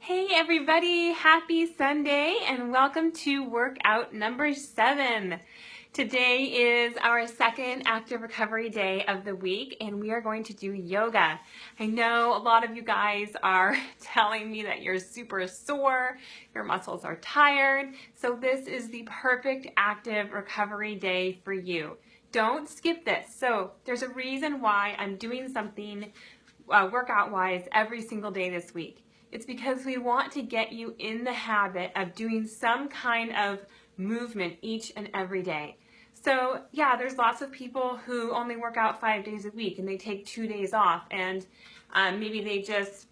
Hey everybody, happy Sunday and welcome to workout number 7. Today is our second active recovery day of the week and we are going to do yoga. I know a lot of you guys are telling me that you're super sore, your muscles are tired, so this is the perfect active recovery day for you. Don't skip this. So there's a reason why I'm doing something workout-wise every single day this week. It's because we want to get you in the habit of doing some kind of movement each and every day. So yeah, there's lots of people who only work out 5 days a week and they take 2 days off and maybe they just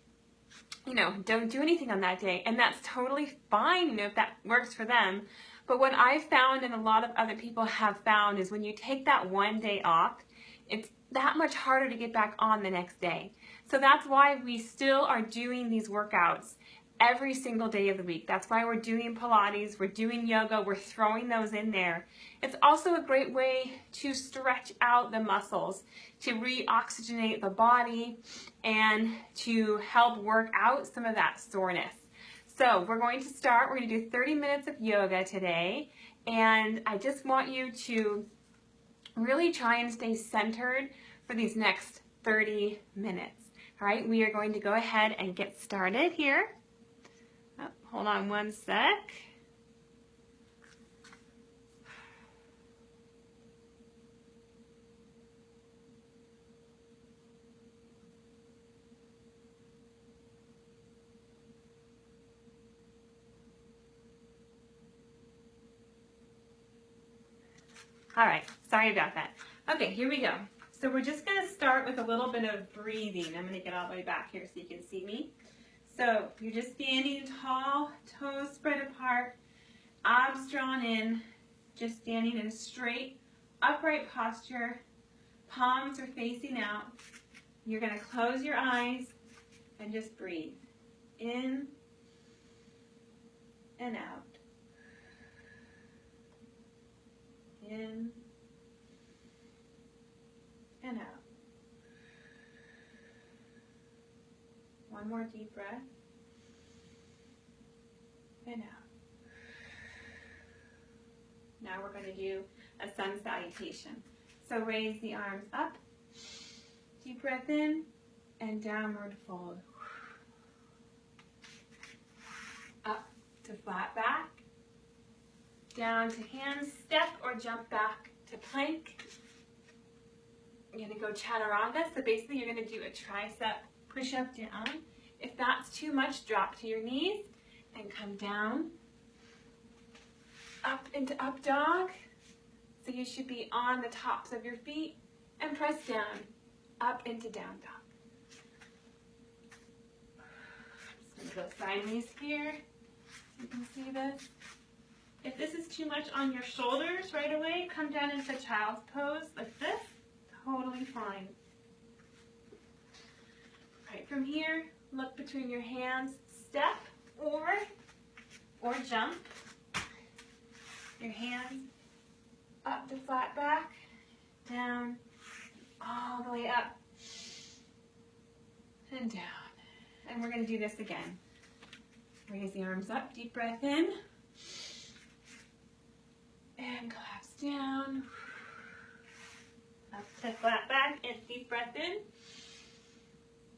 don't do anything on that day, and that's totally fine, if that works for them. But what I've found and a lot of other people have found is when you take that one day off, it's that much harder to get back on the next day. So that's why we still are doing these workouts every single day of the week. That's why we're doing Pilates, we're doing yoga, we're throwing those in there. It's also a great way to stretch out the muscles, to reoxygenate the body, and to help work out some of that soreness. So we're going to do 30 minutes of yoga today, and I just want you to really try and stay centered for these next 30 minutes. All right, we are going to go ahead and get started here. Oh, hold on one sec. All right, sorry about that. Okay, here we go. So we're just going to start with a little bit of breathing. I'm going to get all the way back here so you can see me. So you're just standing tall, toes spread apart, abs drawn in, just standing in a straight, upright posture. Palms are facing out. You're going to close your eyes and just breathe in and out. In and out. One more deep breath. And out. Now we're going to do a sun salutation. So raise the arms up. Deep breath in and downward fold. Up to flat back. Down to hand step or jump back to plank. You're going to go chaturanga, so basically you're going to do a tricep push-up down. If that's too much, drop to your knees and come down. Up into up dog. So you should be on the tops of your feet and press down. Up into down dog. Just going to go sideways here. You can see this. If this is too much on your shoulders right away, come down into child's pose like this. Totally fine. Right, from here, look between your hands, step or jump. Your hands up to flat back, down, all the way up, and down. And we're going to do this again. Raise the arms up, deep breath in, and collapse down. Up to flat back and deep breath in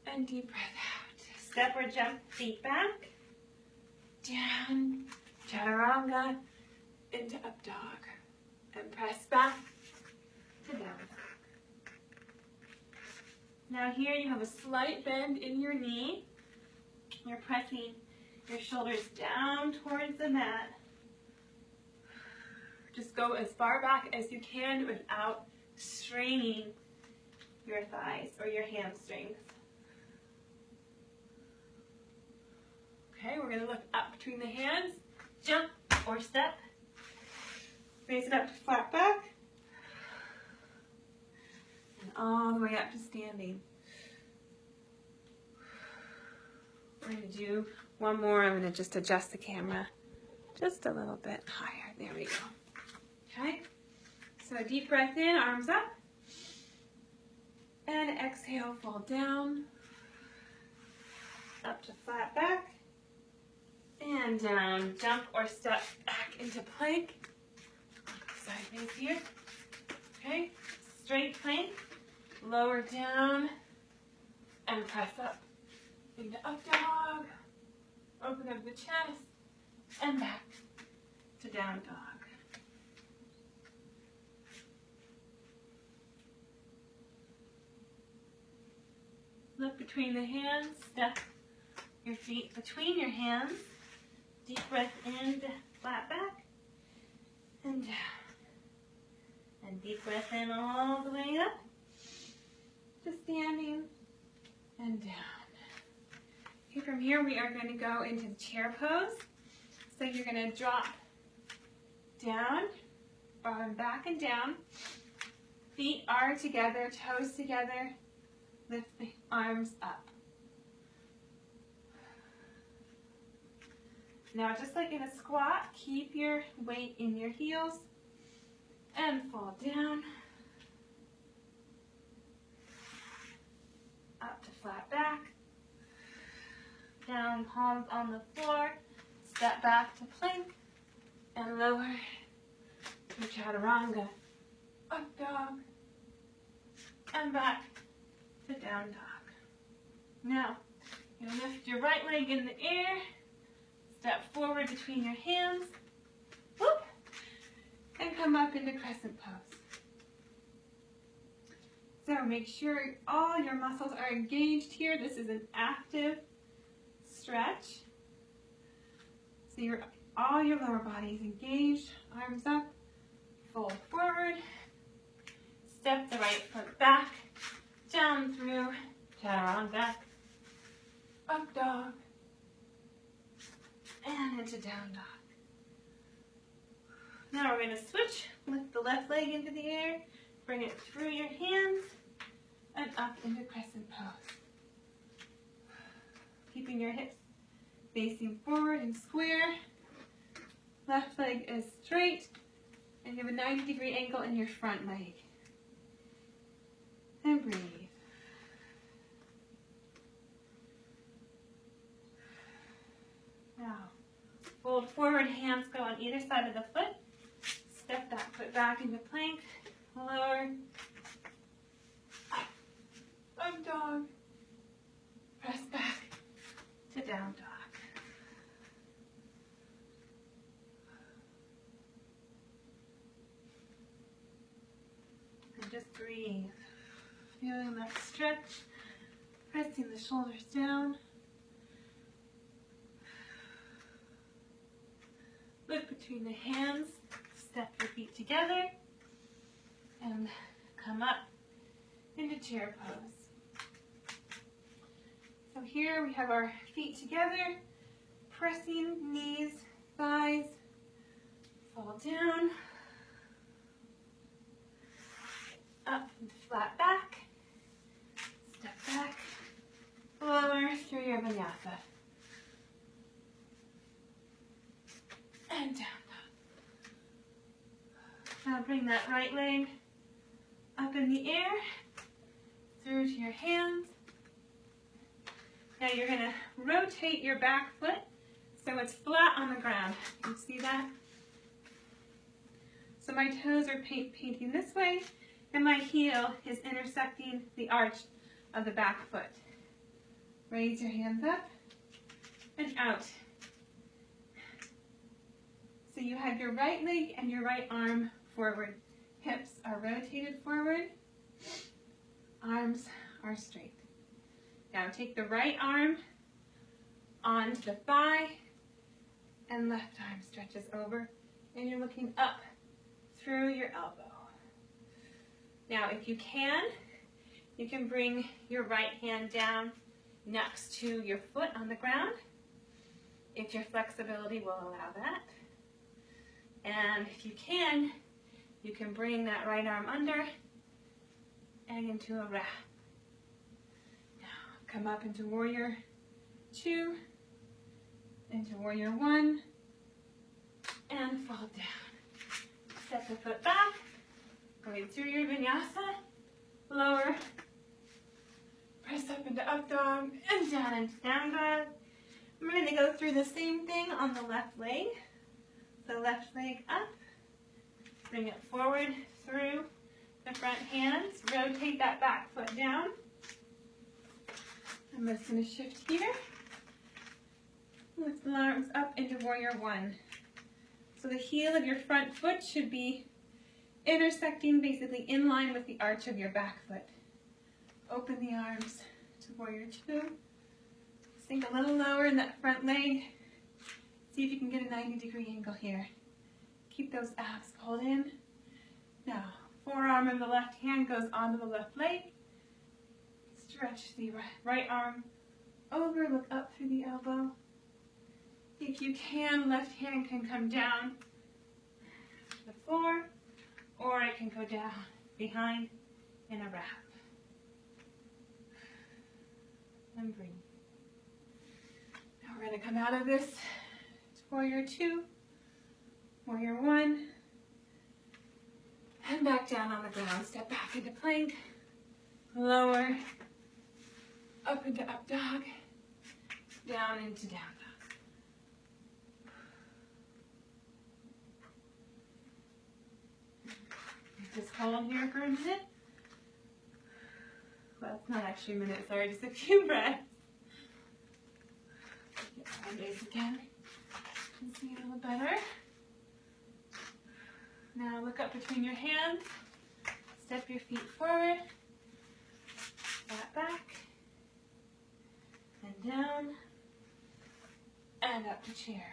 and deep breath out. Step or jump, feet back, down, chaturanga, into up dog, and press back to down dog. Now here you have a slight bend in your knee. You're pressing your shoulders down towards the mat. Just go as far back as you can without straining your thighs or your hamstrings. Okay, we're going to look up between the hands, jump or step, raise it up to flat back, and all the way up to standing. We're going to do one more. I'm going to just adjust the camera just a little bit higher. There we go. Okay. So deep breath in, arms up, and exhale, fall down, up to flat back, and down. Jump or step back into plank. Sideways here. Okay, straight plank. Lower down and press up into up dog. Open up the chest and back to down dog. Look between the hands, step your feet between your hands. Deep breath in, flat back, and down. And deep breath in all the way up to standing and down. Okay, from here we are going to go into the chair pose. So you're going to drop down, arm back and down. Feet are together, toes together. Lift the arms up. Now, just like in a squat, keep your weight in your heels and fall down. Up to flat back. Down, palms on the floor. Step back to plank and lower to chaturanga. Up dog and back to down dog. Now, you lift your right leg in the air. Step forward between your hands, whoop, and come up into crescent pose. So make sure all your muscles are engaged here. This is an active stretch. So all your lower body is engaged, arms up, fold forward, step the right foot back, down through chaturanga, up dog, and into down dog. Now we're going to switch, lift the left leg into the air, bring it through your hands, and up into crescent pose. Keeping your hips facing forward and square. Left leg is straight, and you have a 90-degree angle in your front leg. And breathe. Now, fold forward, hands go on either side of the foot. Step that foot back into plank, lower, up dog, press back to down dog. And just breathe, feeling that stretch, pressing the shoulders down. Look between the hands, step your feet together, and come up into chair pose. So here we have our feet together, pressing knees, thighs, fall down, up and flat back, step back, lower through your vinyasa. And down. Now bring that right leg up in the air, through to your hands. Now you're going to rotate your back foot so it's flat on the ground. You see that? So my toes are painting this way, and my heel is intersecting the arch of the back foot. Raise your hands up and out. So you have your right leg and your right arm forward. Hips are rotated forward. Arms are straight. Now take the right arm onto the thigh and left arm stretches over, and you're looking up through your elbow. Now if you can bring your right hand down next to your foot on the ground, if your flexibility will allow that. And if you can bring that right arm under and into a wrap. Now come up into warrior 2, into warrior 1, and fall down. Step the foot back, going through your vinyasa, lower, press up into up dog, and down into down dog. I'm going to going to go through the same thing on the left leg. So left leg up, bring it forward through the front hands, rotate that back foot down. I'm just going to shift here. Lift the arms up into warrior one. So the heel of your front foot should be intersecting basically in line with the arch of your back foot. Open the arms to warrior two. Sink a little lower in that front leg. See if you can get a 90-degree angle here. Keep those abs pulled in. Now, forearm of the left hand goes onto the left leg. Stretch the right arm over, look up through the elbow. If you can, left hand can come down to the floor, or it can go down behind in a wrap. And breathe. Now we're going to come out of this to warrior two, warrior one, and back down on the ground. Step back into plank, lower, up into up dog, down into down dog. Just hold here for a minute. Well, it's not actually a minute, sorry, just a few breaths. Get sideways again. You can see a little better. Now look up between your hands. Step your feet forward. Flat back. And down. And up to chair.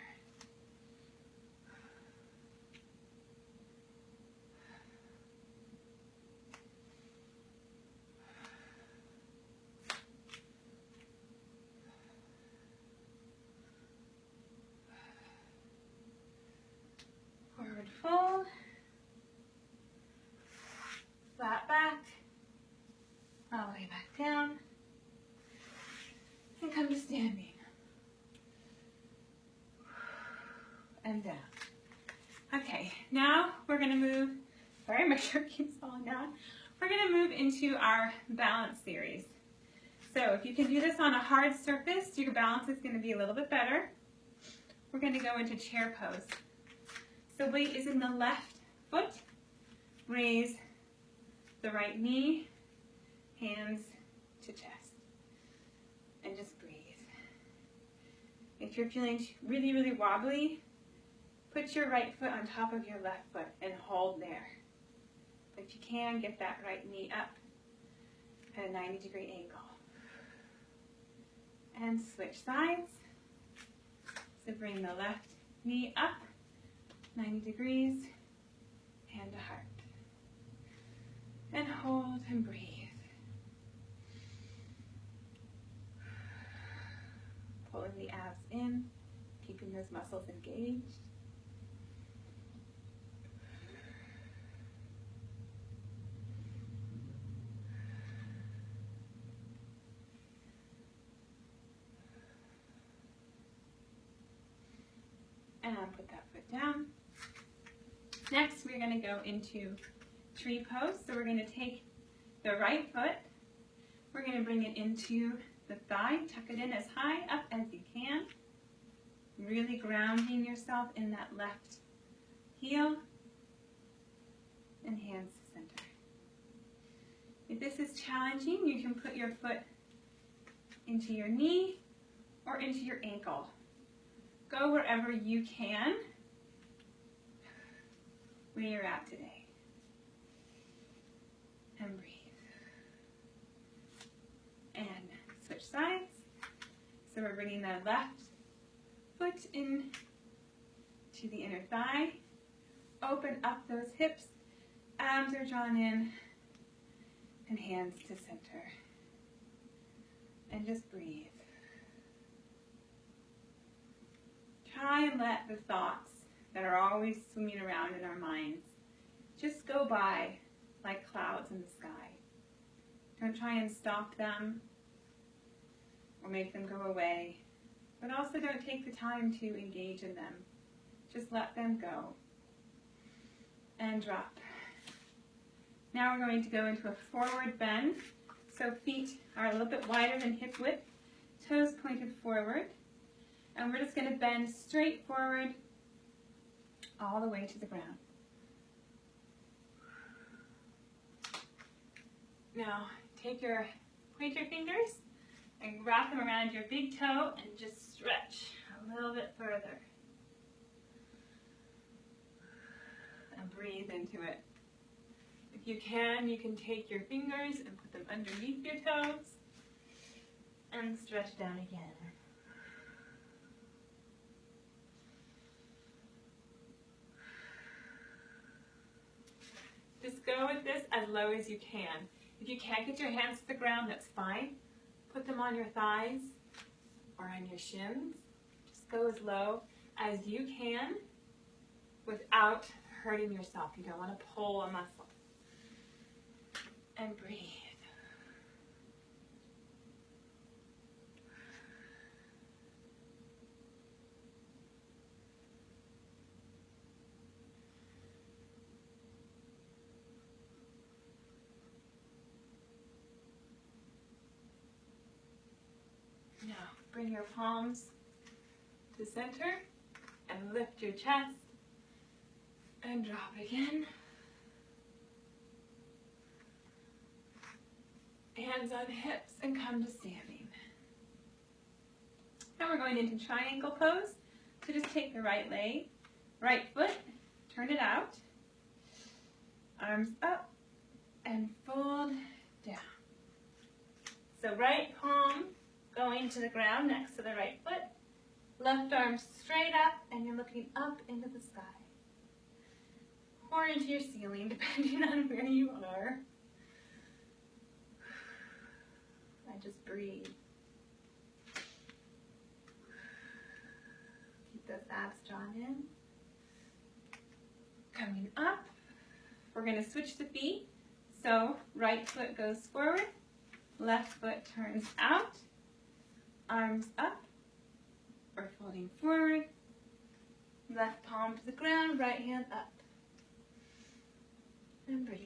Forward fold, flat back, all the way back down, and come to standing, and down. Okay, now we're going to move, sorry my shirt keeps falling down, we're going to move into our balance series. So if you can do this on a hard surface, your balance is going to be a little bit better. We're going to go into chair pose. So weight is in the left foot. Raise the right knee, hands to chest. And just breathe. If you're feeling really, really wobbly, put your right foot on top of your left foot and hold there. If you can, get that right knee up at a 90-degree angle. And switch sides. So bring the left knee up. 90 degrees, hand to heart. And hold and breathe. Pulling the abs in, keeping those muscles engaged. And put that foot down. Next, we're going to go into tree pose. So we're going to take the right foot, we're going to bring it into the thigh, tuck it in as high up as you can, really grounding yourself in that left heel, and hands to center. If this is challenging, you can put your foot into your knee or into your ankle. Go wherever you can, where you're at today. And breathe. And switch sides. So we're bringing the left foot in to the inner thigh. Open up those hips. Abs are drawn in. And hands to center. And just breathe. Try and let the thoughts that are always swimming around in our minds just go by like clouds in the sky. Don't try and stop them or make them go away, but also don't take the time to engage in them. Just let them go and drop. Now we're going to go into a forward bend. So feet are a little bit wider than hip width, toes pointed forward. And we're just going to bend straight forward all the way to the ground. Now, point your fingers and wrap them around your big toe and just stretch a little bit further. And breathe into it. If you can take your fingers and put them underneath your toes and stretch down again. Just go with this as low as you can. If you can't get your hands to the ground, that's fine. Put them on your thighs or on your shins. Just go as low as you can without hurting yourself. You don't want to pull a muscle. And breathe. Now, bring your palms to center and lift your chest and drop again. Hands on hips and come to standing. Now we're going into triangle pose. So just take the right leg, right foot, turn it out, arms up, and fold down. So right palm going to the ground next to the right foot, left arm straight up, and you're looking up into the sky. Or into your ceiling, depending on where you are. And just breathe. Keep those abs drawn in. Coming up, we're going to switch the feet. So right foot goes forward, left foot turns out, arms up, or folding forward, left palm to the ground, right hand up. And breathe.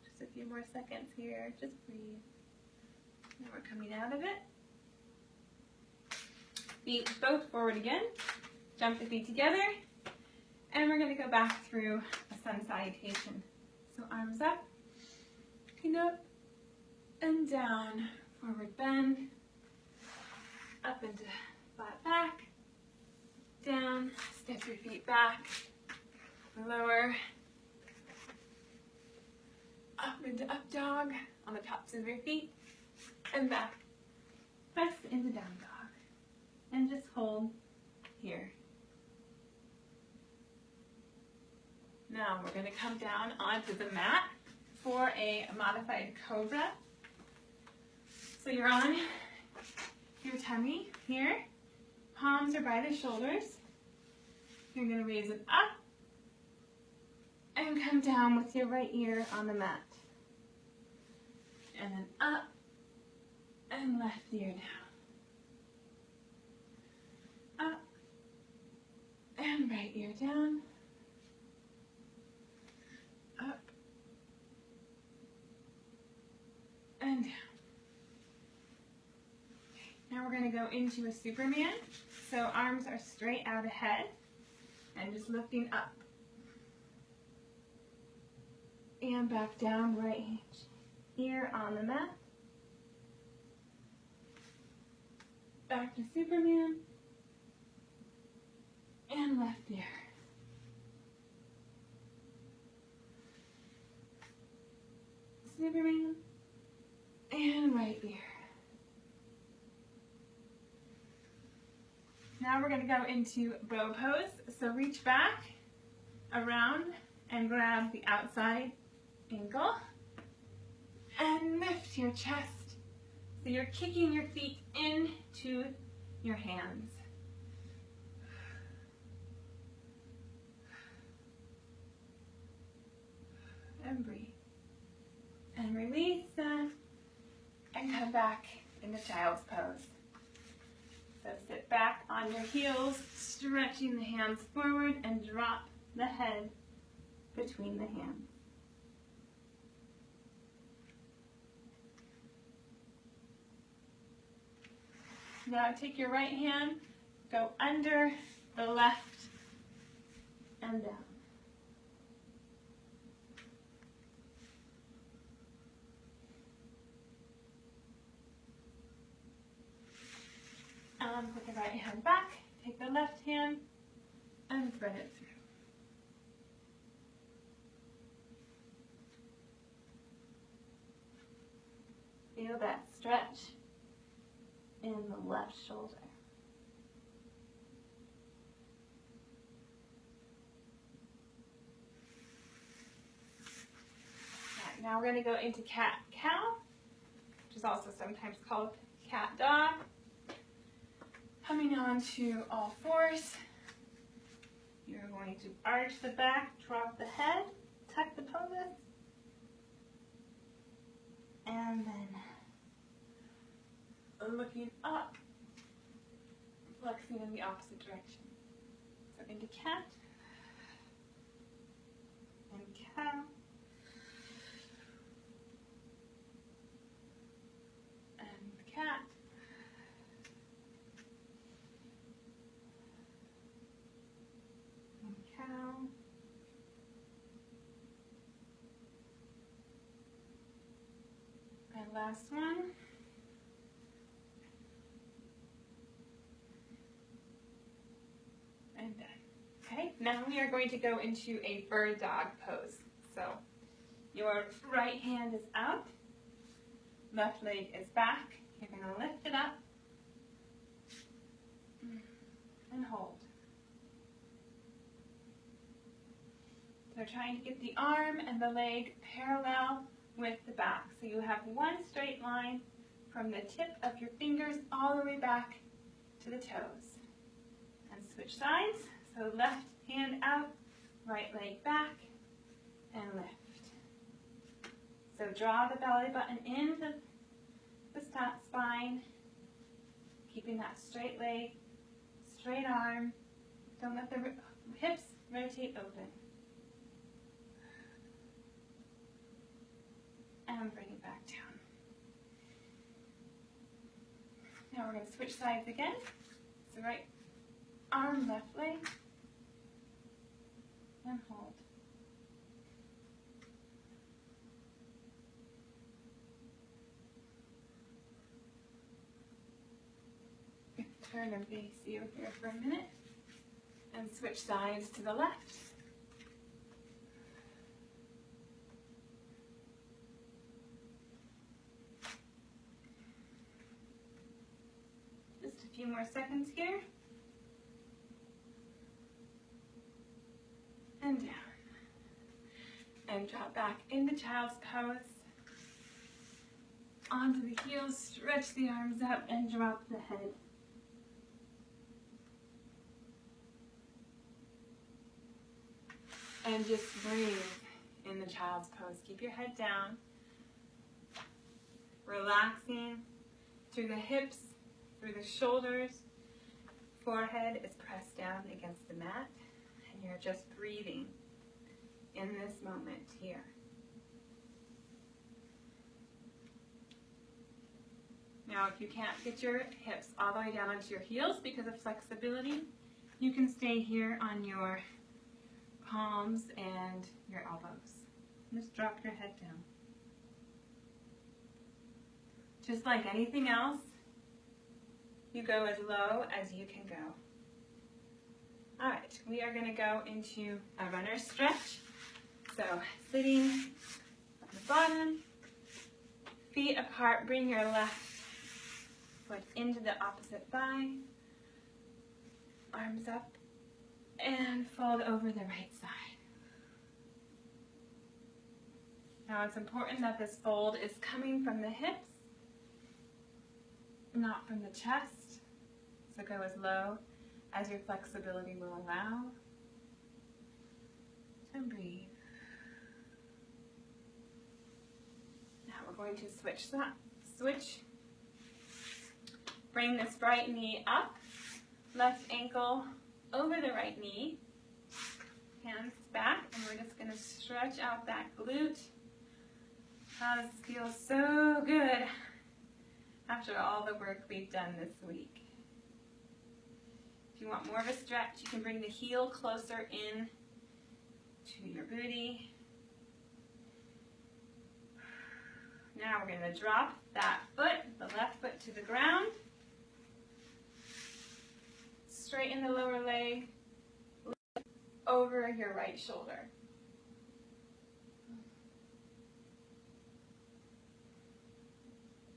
Just a few more seconds here. Just breathe. Now we're coming out of it. Feet both forward again. Jump the feet together. And we're going to go back through a sun salutation. So arms up, looking up, and down, forward bend, up into flat back, down, step your feet back, lower, up into up dog on the tops of your feet, and back, press into down dog, and just hold here. Now we're going to come down onto the mat for a modified cobra. So you're on your tummy here, palms are by the shoulders. You're going to raise it up and come down with your right ear on the mat. And then up and left ear down. Up and right ear down. Up and down. Now we're going to go into a Superman. So arms are straight out ahead and just lifting up. And back down, right ear on the mat. Back to Superman. And left ear. Superman. And right ear. Now we're going to go into bow pose. So reach back, around, and grab the outside ankle. And lift your chest. So you're kicking your feet into your hands. And breathe. And release that. And come back into child's pose. So sit back on your heels, stretching the hands forward and drop the head between the hands. Now take your right hand, go under the left and down. Put the right hand back, take the left hand and thread it through. Feel that stretch in the left shoulder. Right, now we're going to go into cat-cow, which is also sometimes called cat-dog. Coming on to all fours, you're going to arch the back, drop the head, tuck the pelvis, and then looking up, flexing in the opposite direction. So into cat, and cow, and cat, and cow, and last one. And done. Okay, now we are going to go into a bird dog pose. So your right hand is out, left leg is back. You're going to lift it up and hold. So trying to get the arm and the leg parallel with the back. So you have one straight line from the tip of your fingers all the way back to the toes. And switch sides. So left hand out, right leg back, and lift. So draw the belly button into the spine, keeping that straight leg, straight arm. Don't let the hips rotate open. And bring it back down. Now we're going to switch sides again. So right arm, left leg, and hold. Turn and face you here for a minute, and switch sides to the left. Just a few more seconds here. And down. And drop back into child's pose. Onto the heels, stretch the arms out and drop the head. And just breathe in the child's pose. Keep your head down. Relaxing through the hips, through the shoulders. Forehead is pressed down against the mat. And you're just breathing in this moment here. Now, if you can't get your hips all the way down onto your heels because of flexibility, you can stay here on your palms and your elbows. Just drop your head down. Just like anything else, you go as low as you can go. All right, we are going to go into a runner stretch. So sitting on the bottom, feet apart, bring your left foot into the opposite thigh, arms up, and fold over the right side. Now it's important that this fold is coming from the hips, not from the chest. So go as low as your flexibility will allow. And breathe. Now we're going to switch. Bring this right knee up, left ankle over the right knee, hands hands back, and we're just going to stretch out that glute. Oh, this feels so good after all the work we've done this week. If you want more of a stretch, you can bring the heel closer in to your booty. Now we're going to drop that foot, the left foot, to the ground. Straighten the lower leg, lift over your right shoulder.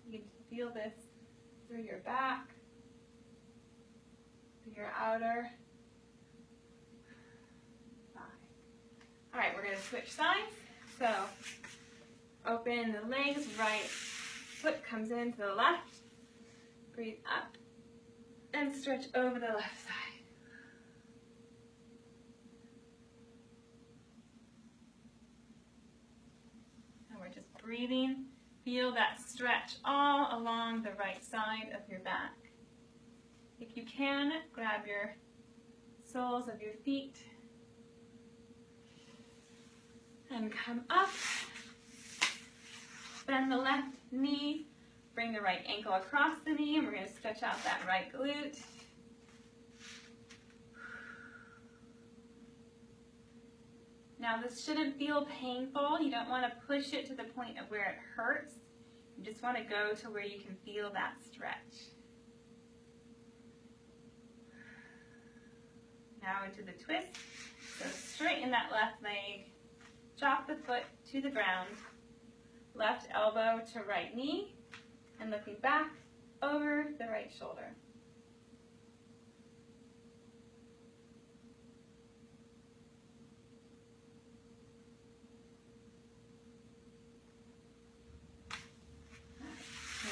You can feel this through your back, through your outer thigh. All right, we're going to switch sides. So open the legs, right foot comes in to the left. Breathe up and stretch over the left side. And we're just breathing. Feel that stretch all along the right side of your back. If you can, grab your soles of your feet and come up. Bend the left knee, bring the right ankle across the knee, and we're going to stretch out that right glute. Now this shouldn't feel painful. You don't want to push it to the point of where it hurts. You just want to go to where you can feel that stretch. Now into the twist. So straighten that left leg, drop the foot to the ground, left elbow to right knee, and looking back over the right shoulder.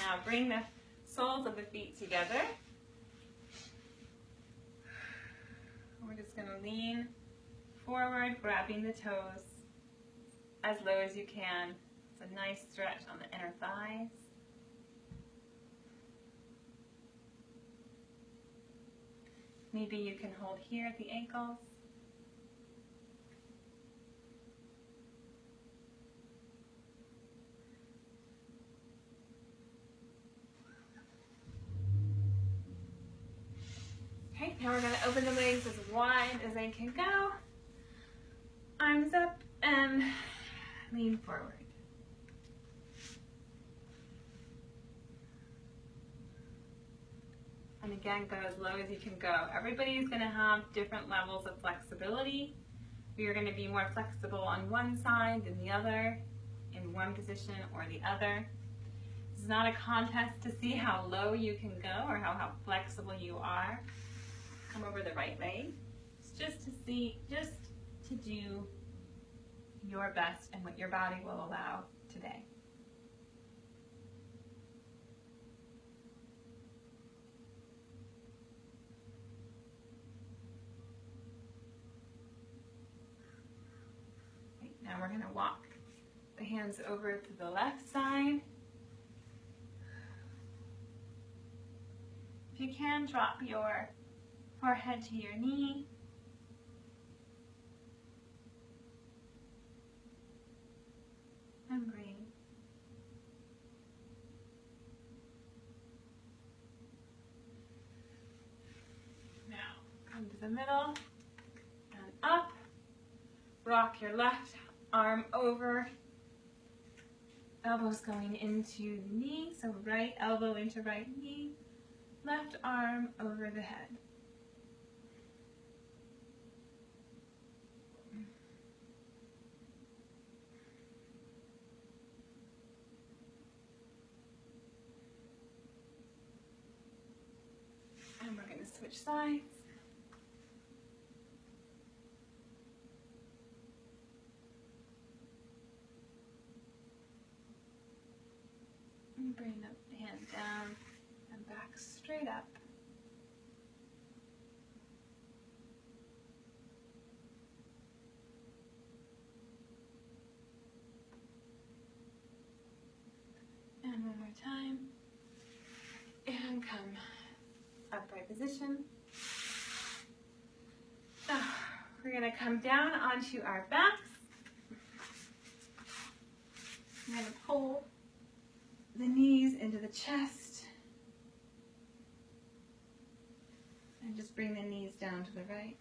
Now bring the soles of the feet together. We're just going to lean forward, grabbing the toes as low as you can. It's a nice stretch on the inner thighs. Maybe you can hold here at the ankles. Okay, now we're going to open the legs as wide as they can go. Arms up and lean forward. And again, go as low as you can go. Everybody's going to have different levels of flexibility. We are going to be more flexible on one side than the other, in one position or the other. This is not a contest to see how low you can go or how flexible you are. Come over the right leg. It's just to see, just to do your best and what your body will allow today. Okay, now we're going to walk the hands over to the left side. If you can, drop your forehead to your knee. And breathe. Now, come to the middle and up. Rock your left arm over. Elbows going into the knee, so right elbow into right knee. Left arm over the head. And we're going to switch sides. And bring the hand down and back straight up. And one more time. And come upright position. We're going going to come down onto our backs. I'm going to pull the knees into the chest. And just bring the knees down to the right.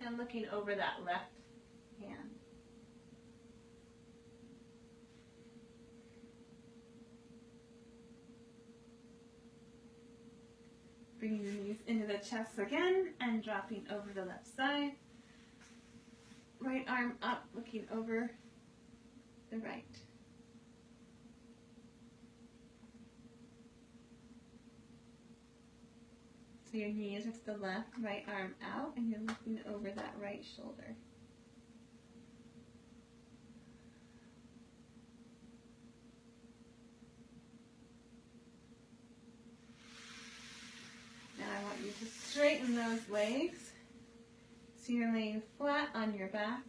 And looking over that left hand. Bringing the knees into the chest again and dropping over the left side. Right arm up, looking over the right. So your knees are to the left, right arm out, and you're looking over that right shoulder. Now I want you to straighten those legs. So you're laying flat on your back.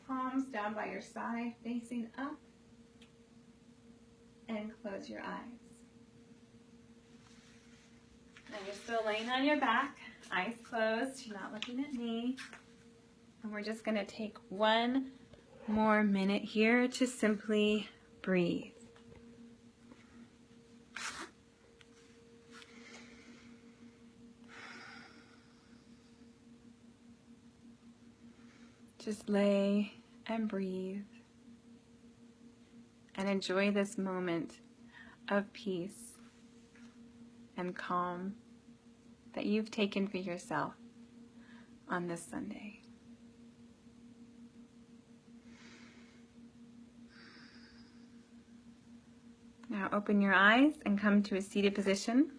Palms down by your side, facing up. And close your eyes. Now you're still laying on your back, eyes closed, you're not looking at me. And we're just going to take one more minute here to simply breathe. Just lay and breathe and enjoy this moment of peace and calm that you've taken for yourself on this Sunday. Now open your eyes and come to a seated position.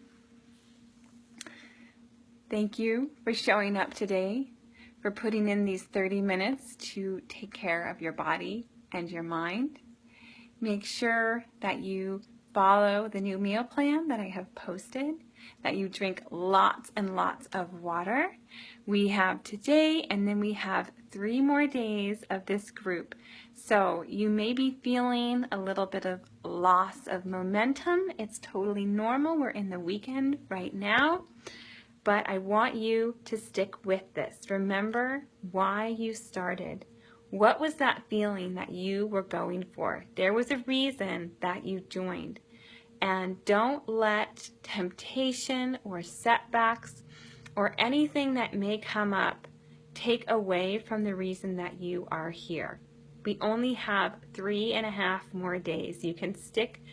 Thank you for showing up today, for putting in these 30 minutes to take care of your body and your mind. Make sure that you follow the new meal plan that I have posted, that you drink lots and lots of water. We have today, and then we have 3 more days of this group. So you may be feeling a little bit of loss of momentum. It's totally normal. We're in the weekend right now. But I want you to stick with this. Remember why you started. What was that feeling that you were going for? There was a reason that you joined. And don't let temptation or setbacks or anything that may come up take away from the reason that you are here. We only have 3.5 more days. You can stick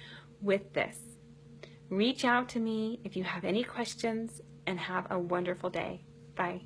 with this. Reach out to me if you have any questions, and have a wonderful day. Bye.